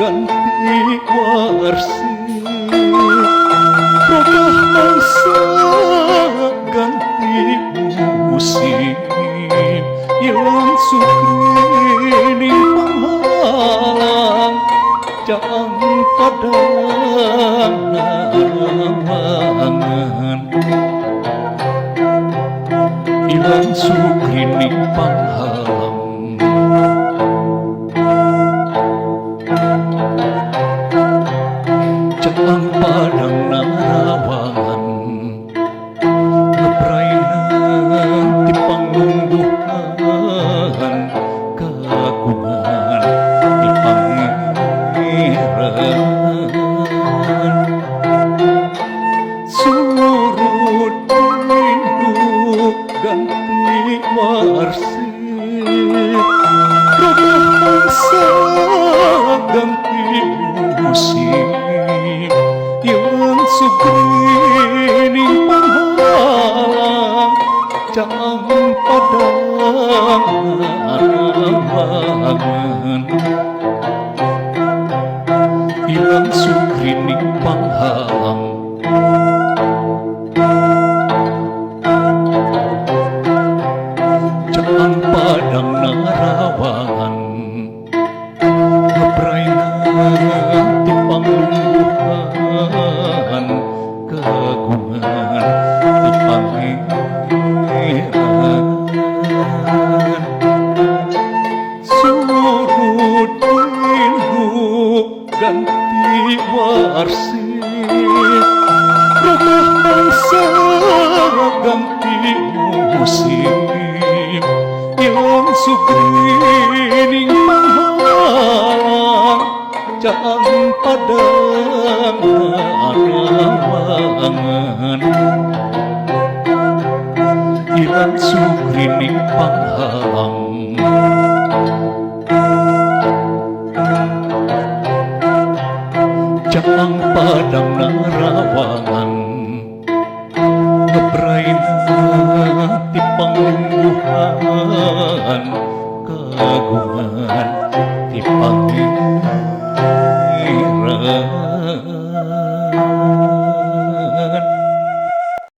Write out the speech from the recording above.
ganti warsi rogah mangsa ganti musim ilang sukri panghalang jang padangan ilang sukri panghalang jang padang narawangan ngeprainan ti panglungguhan kagungan ti pangeran surut induk ganti warsi rogah mangsa ganti musim yang sugri panghalang jang padangan ilang sugri panghalang jang padang narawangan ngeprainan ti panglungguhan kagungan ti pangeran surut induk ganti warsi rogah mangsa ganti musim yang sugri panghalang jang padangan ilang sugri panghalang jang padang narawangan